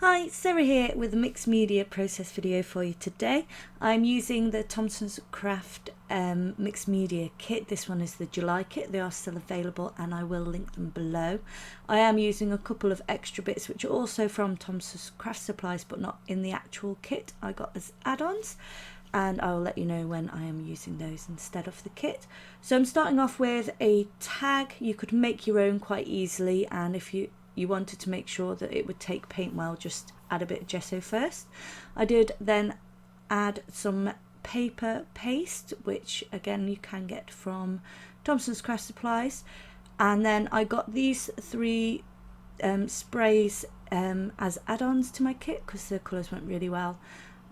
Hi, Sarah here with a mixed media process video for you today. I'm using the Thompson's Craft mixed media kit. This one is the July kit. They are still available and I will link them below. I am using a couple of extra bits which are also from Thompson's Craft Supplies but not in the actual kit. I got as add-ons and I will let you know when I am using those instead of the kit. So I'm starting off with a tag. You could make your own quite easily, and if you wanted to make sure that it would take paint well, just add a bit of gesso first. I did then add some paper paste, which again you can get from Thompson's Craft Supplies, and then I got these three sprays as add-ons to my kit because the colours went really well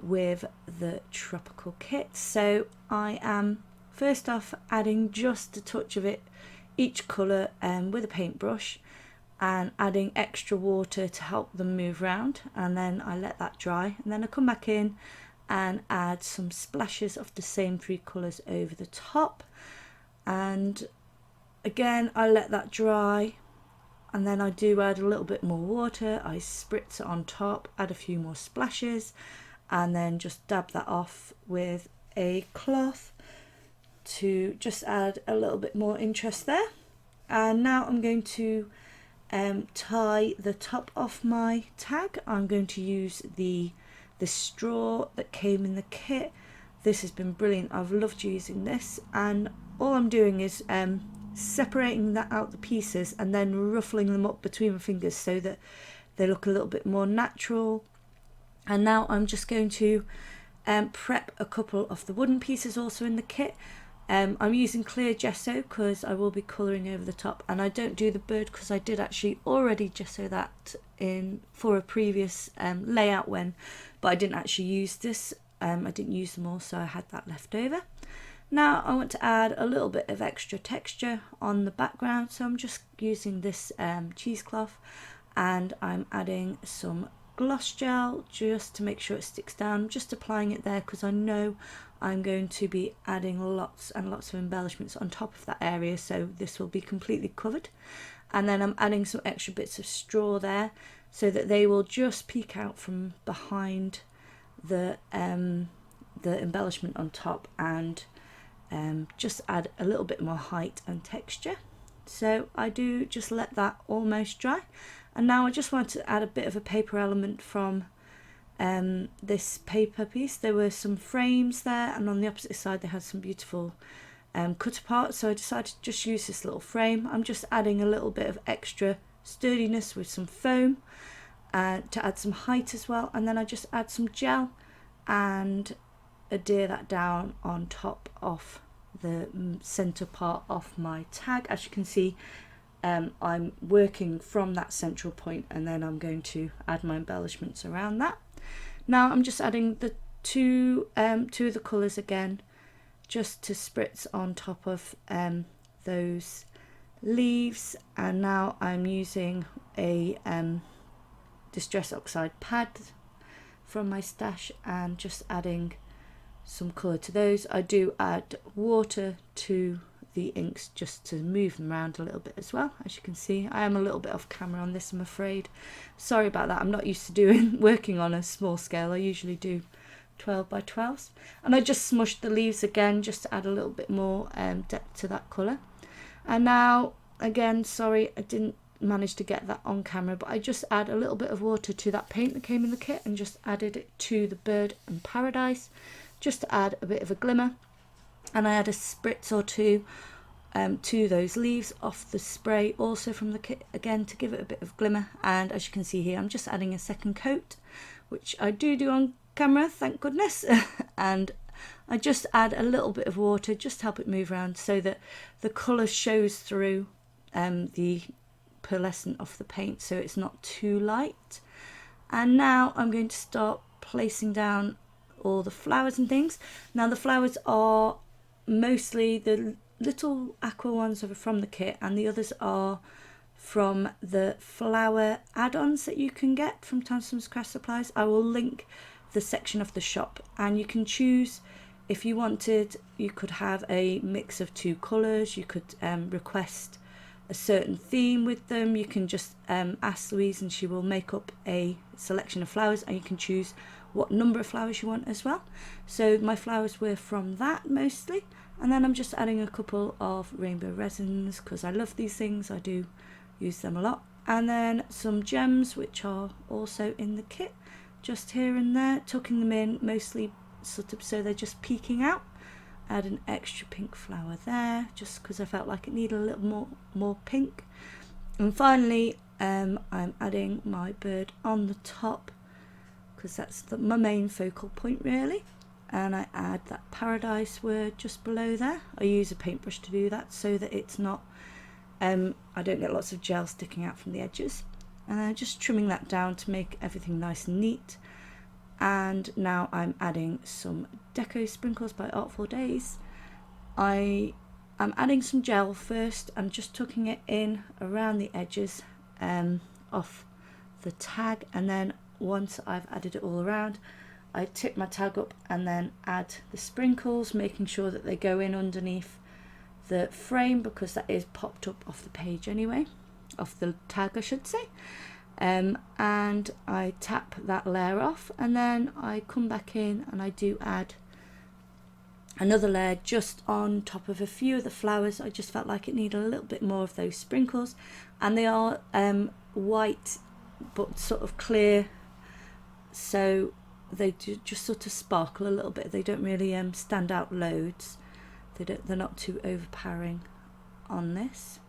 with the tropical kit. So I am first off adding just a touch of it each colour with a paintbrush, and adding extra water to help them move around, and then I let that dry, and then I come back in and add some splashes of the same three colours over the top, and again I let that dry, and then I do add a little bit more water. I spritz it on top, add a few more splashes, and then just dab that off with a cloth to just add a little bit more interest there. And now I'm going to tie the top off my tag. I'm going to use the straw that came in the kit. This has been brilliant. I've loved using this, and all I'm doing is separating that out the pieces and then ruffling them up between my fingers so that they look a little bit more natural. And now I'm just going to prep a couple of the wooden pieces also in the kit. I'm using clear gesso because I will be colouring over the top, and I don't do the bird because I did actually already gesso that in for a previous layout but I didn't actually use this. I didn't use them all, so I had that left over. Now I want to add a little bit of extra texture on the background, so I'm just using this cheesecloth, and I'm adding some gloss gel just to make sure it sticks down, just applying it there because I know I'm going to be adding lots and lots of embellishments on top of that area, so this will be completely covered. And then I'm adding some extra bits of straw there so that they will just peek out from behind the embellishment on top, and just add a little bit more height and texture. So I do just let that almost dry, and now I just want to add a bit of a paper element from this paper piece. There were some frames there, and on the opposite side they had some beautiful cut apart, so I decided to just use this little frame. I'm just adding a little bit of extra sturdiness with some foam to add some height as well, and then I just add some gel and adhere that down on top of the center part of my tag. As you can see, I'm working from that central point, and then I'm going to add my embellishments around that. Now I'm just adding the two of the colours again, just to spritz on top of those leaves. And now I'm using a Distress Oxide pad from my stash and just adding some colour to those. I do add water to the inks just to move them around a little bit as well. As you can see, I am a little bit off camera on this, I'm afraid. Sorry about that. I'm not used to working on a small scale. I usually do 12 by 12s, and I just smushed the leaves again just to add a little bit more depth to that colour. And now again, sorry I didn't manage to get that on camera, but I just add a little bit of water to that paint that came in the kit and just added it to the bird and paradise just to add a bit of a glimmer. And I add a spritz or two to those leaves off the spray also from the kit again to give it a bit of glimmer. And as you can see here, I'm just adding a second coat, which I do on camera, thank goodness. And I just add a little bit of water just to help it move around so that the colour shows through the pearlescent of the paint, so it's not too light. And now I'm going to start placing down all the flowers and things. Now the flowers are mostly the little aqua ones are from the kit, and the others are from the flower add-ons that you can get from Thompson's Craft Supplies. I will link the section of the shop, and you can choose if you wanted. You could have a mix of two colours, you could request a certain theme with them, you can just ask Louise and she will make up a selection of flowers, and you can choose what number of flowers you want as well. So my flowers were from that mostly, and then I'm just adding a couple of rainbow resins because I love these things, I do use them a lot, and then some gems which are also in the kit, just here and there, tucking them in mostly sort of so they're just peeking out. Add an extra pink flower there just because I felt like it needed a little more pink. And finally I'm adding my bird on the top because that's my main focal point really, and I add that paradise word just below there. I use a paintbrush to do that so that it's not I don't get lots of gel sticking out from the edges, and then just trimming that down to make everything nice and neat. And now I'm adding some deco sprinkles by Artful Days. I'm adding some gel first. I'm just tucking it in around the edges off the tag, and then once I've added it all around, I tip my tag up and then add the sprinkles, making sure that they go in underneath the frame because that is popped up off the page anyway, off the tag I should say. And I tap that layer off, and then I come back in and I do add another layer just on top of a few of the flowers. I just felt like it needed a little bit more of those sprinkles, and they are white but sort of clear, so they do just sort of sparkle a little bit. They don't really stand out loads. They're not too overpowering on this,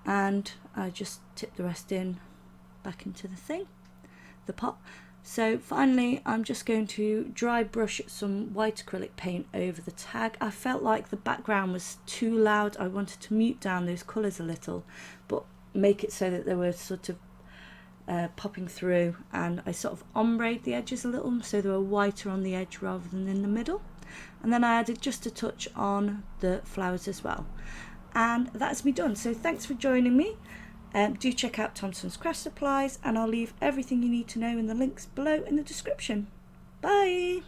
and I just tip the rest in back into the pot. So finally I'm just going to dry brush some white acrylic paint over the tag. I felt like the background was too loud. I wanted to mute down those colours a little but make it so that they were sort of popping through, and I sort of ombre'd the edges a little so they were whiter on the edge rather than in the middle, and then I added just a touch on the flowers as well, and that's me done. So thanks for joining me. Do check out Thompson's craft supplies, and I'll leave everything you need to know in the links below in the description. Bye!